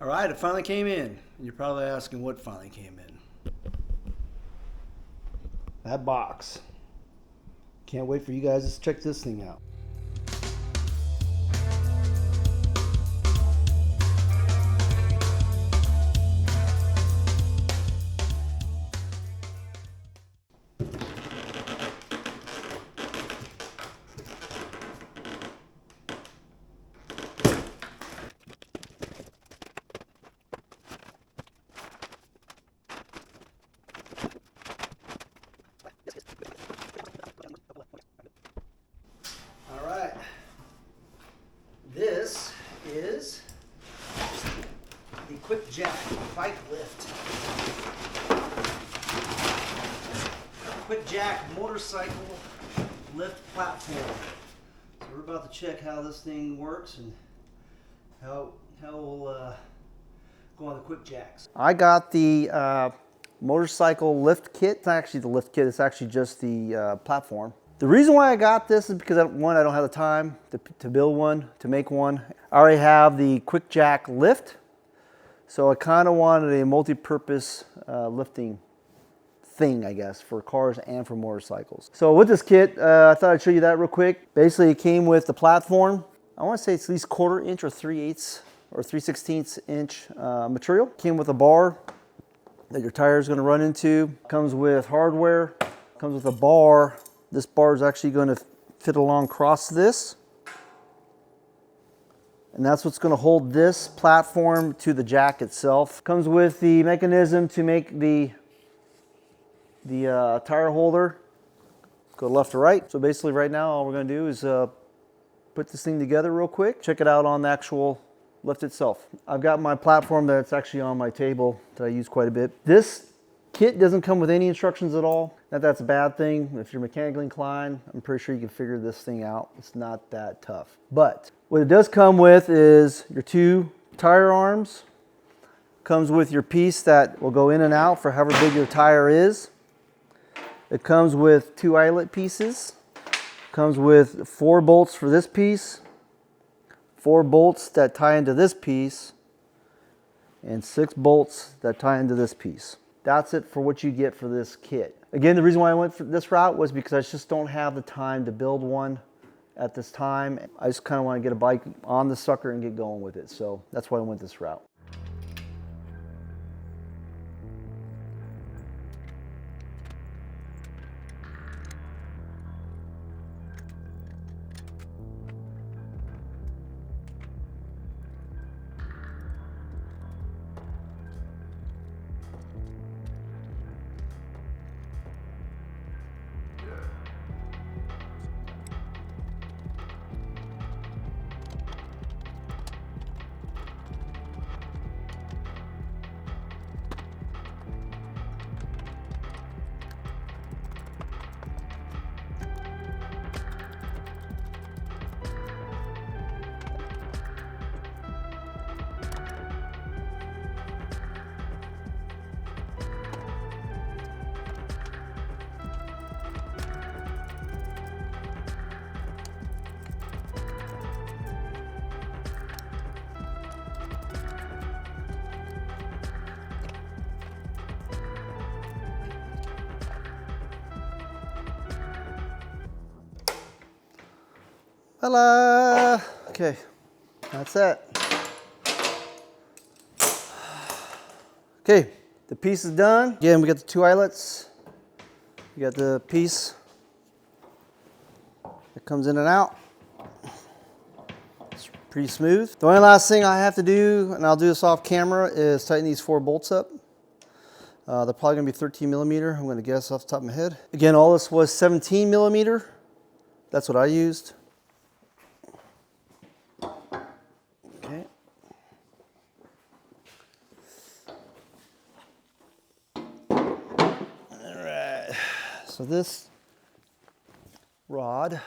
All right, it finally came in. And you're probably asking what finally came in. That box. Can't wait for you guys to check this thing out. All right, this is the Quick Jack bike lift. Quick Jack motorcycle lift platform. So we're about to check how this thing works and how we'll go on the Quick Jacks. I got the motorcycle lift kit. It's not actually the lift kit, it's actually just the platform. The reason why I got this is because, one, I don't have the time to build one, to make one. I already have the Quick Jack lift, so I kind of wanted a multi-purpose lifting thing, I guess, for cars and for motorcycles. So with this kit, I thought I'd show you that real quick. Basically, it came with the platform. I want to say it's at least 1/4 inch or 3/8 or 3/16 inch material. Came with a bar that your tire is going to run into. Comes with hardware. Comes with a bar. This bar is actually going to fit along across this. And that's what's going to hold this platform to the jack itself. Comes with the mechanism to make the tire holder go left to right. So basically right now all we're going to do is put this thing together real quick. Check it out on the actual lift itself. I've got my platform that's actually on my table that I use quite a bit. This kit doesn't come with any instructions at all. Not that's a bad thing. If you're mechanically inclined, I'm pretty sure you can figure this thing out. It's not that tough. But what it does come with is your 2 tire arms. Comes with your piece that will go in and out for however big your tire is. It comes with 2 eyelet pieces. Comes with 4 bolts for this piece, 4 bolts that tie into this piece, and 6 bolts that tie into this piece. That's it for what you get for this kit. Again, the reason why I went for this route was because I just don't have the time to build one at this time. I just kind of want to get a bike on the sucker and get going with it. So that's why I went this route. Voila! Okay, that's it. Okay, the piece is done. Again, we got the 2 eyelets. You got the piece that comes in and out. It's pretty smooth. The only last thing I have to do, and I'll do this off camera, is tighten these 4 bolts up. They're probably gonna be 13 millimeter. I'm gonna guess off the top of my head. Again, all this was 17 millimeter. That's what I used. Okay. All right. So this rod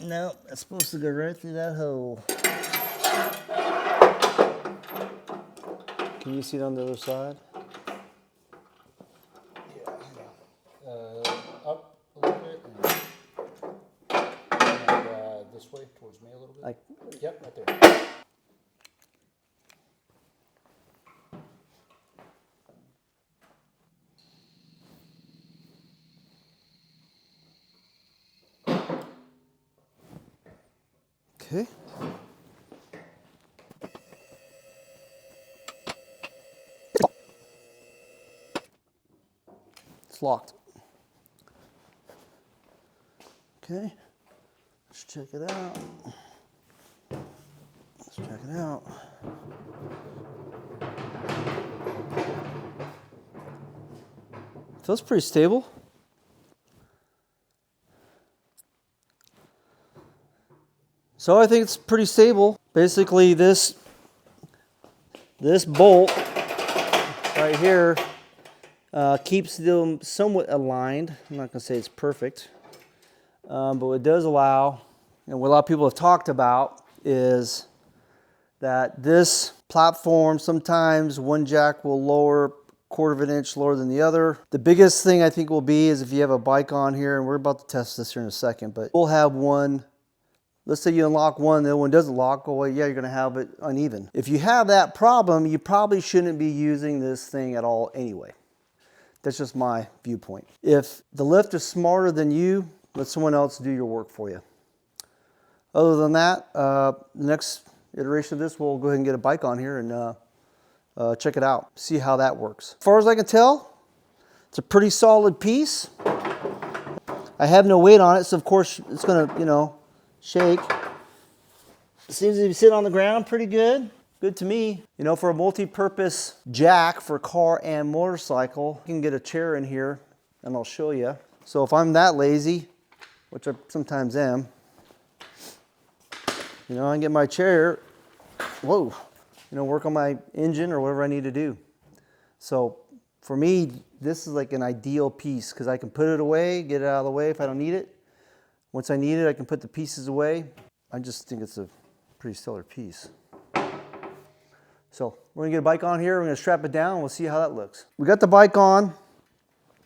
no, it's supposed to go right through that hole. Can you see it on the other side? Yeah. me a little bit. Like, yep, right there. okay. It's locked. Okay, let's check it out. Let's check it out. Feels pretty stable. So I think it's pretty stable. Basically this bolt right here keeps them somewhat aligned. I'm not gonna say it's perfect, but what it does allow, and what a lot of people have talked about, is that this platform, sometimes one jack will lower 1/4 of an inch lower than the other. The biggest thing I think will be is if you have a bike on here, and we're about to test this here in a second, but we'll have one, let's say you unlock one, the other one doesn't lock, well, yeah, you're gonna have it uneven. If you have that problem, you probably shouldn't be using this thing at all anyway. That's just my viewpoint. If the lift is smarter than you, let someone else do your work for you. Other than that, the next iteration of this, we'll go ahead and get a bike on here and check it out, see how that works. As far as I can tell, it's a pretty solid piece. I have no weight on it, so of course it's gonna, you know, shake. It seems to be sitting on the ground pretty good. Good to me. You know, for a multi-purpose jack for car and motorcycle, you can get a chair in here and I'll show you. So if I'm that lazy, which I sometimes am, you know, I can get my chair, whoa, you know, work on my engine or whatever I need to do. So for me, this is like an ideal piece because I can put it away, get it out of the way if I don't need it. Once I need it, I can put the pieces away. I just think it's a pretty stellar piece. So we're gonna get a bike on here, we're gonna strap it down, and we'll see how that looks. We got the bike on.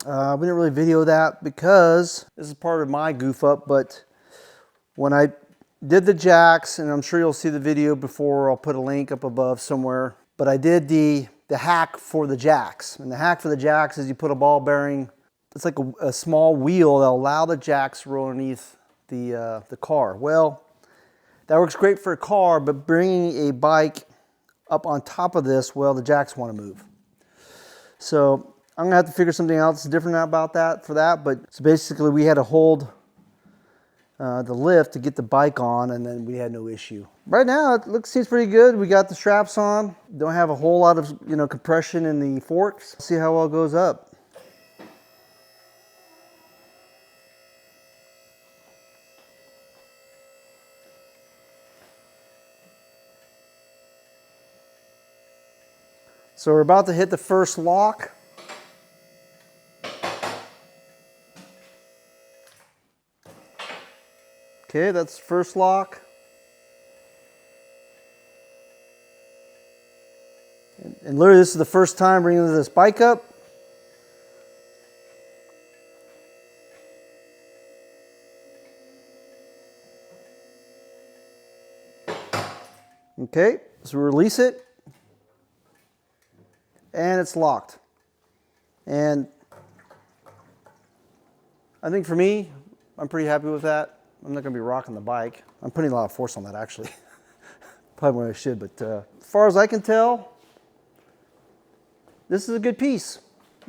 We didn't really video that because this is part of my goof up, but when I did the jacks, and I'm sure you'll see the video before, I'll put a link up above somewhere, but I did the hack for the jacks. And the hack for the jacks is you put a ball bearing, it's like a small wheel that'll allow the jacks to roll underneath the car. Well, that works great for a car, but bringing a bike up on top of this, well, the jacks want to move. So I'm gonna have to figure something else different about that for that. But so basically we had to hold the lift to get the bike on, and then we had no issue. Right now it seems pretty good. We got the straps on. Don't have a whole lot of, you know, compression in the forks. See how well it goes up. So we're about to hit the first lock. Okay, that's the first lock. And literally this is the first time bringing this bike up. Okay, so we release it. And it's locked. And I think for me, I'm pretty happy with that. I'm not gonna be rocking the bike. I'm putting a lot of force on that actually. Probably more than I should, but as far as I can tell, this is a good piece.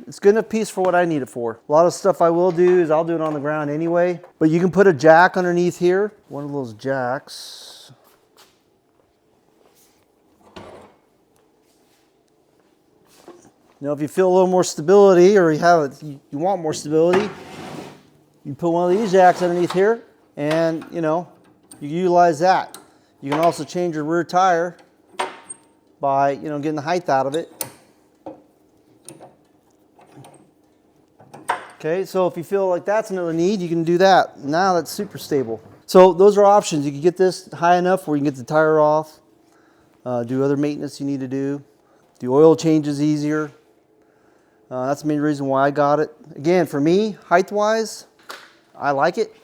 It's a good enough piece for what I need it for. A lot of stuff I will do is I'll do it on the ground anyway, but you can put a jack underneath here. One of those jacks. You know, if you feel a little more stability, or you want more stability, you put one of these jacks underneath here, and you know, you utilize that. You can also change your rear tire by, you know, getting the height out of it. Okay, so if you feel like that's another need, you can do that. Now that's super stable. So those are options. You can get this high enough where you can get the tire off, do other maintenance you need to do. The oil change is easier. That's the main reason why I got it. Again, for me, height-wise, I like it.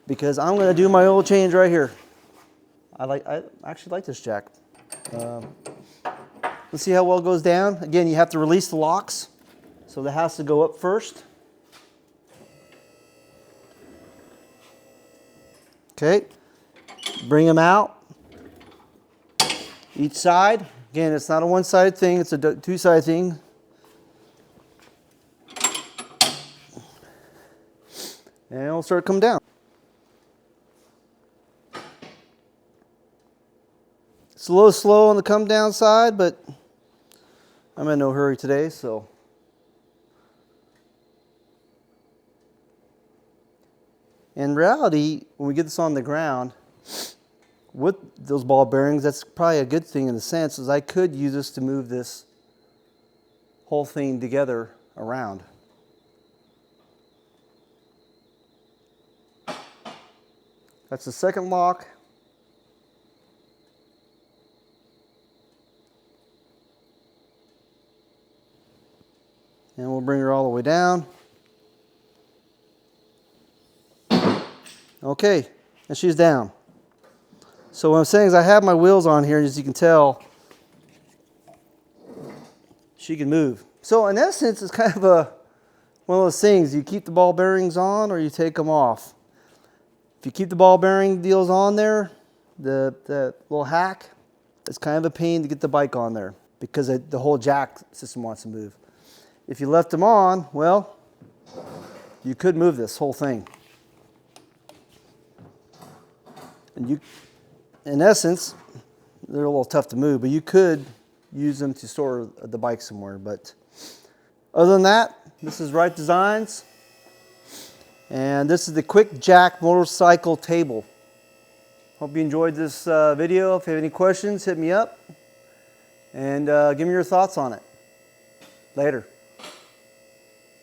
because I'm going to do my oil change right here. I actually like this jack. Let's see how well it goes down. Again, you have to release the locks, so that has to go up first. Okay, bring them out. Each side. Again, it's not a one-sided thing, it's a two-sided thing. And it'll start to come down. It's a little slow on the come down side, but I'm in no hurry today, so. In reality, when we get this on the ground, with those ball bearings, that's probably a good thing in a sense, is I could use this to move this whole thing together around. That's the second lock. And we'll bring her all the way down. Okay, and she's down. So what I'm saying is I have my wheels on here, as you can tell, she can move. So in essence, it's kind of one of those things, you keep the ball bearings on or you take them off. If you keep the ball bearing deals on there, the little hack, it's kind of a pain to get the bike on there because the whole jack system wants to move. If you left them on, well, you could move this whole thing. And you, in essence, they're a little tough to move, but you could use them to store the bike somewhere. But other than that, this is Reyff Designs. And this is the Quick Jack motorcycle table. Hope you enjoyed this video. If you have any questions, hit me up and give me your thoughts on it. Later.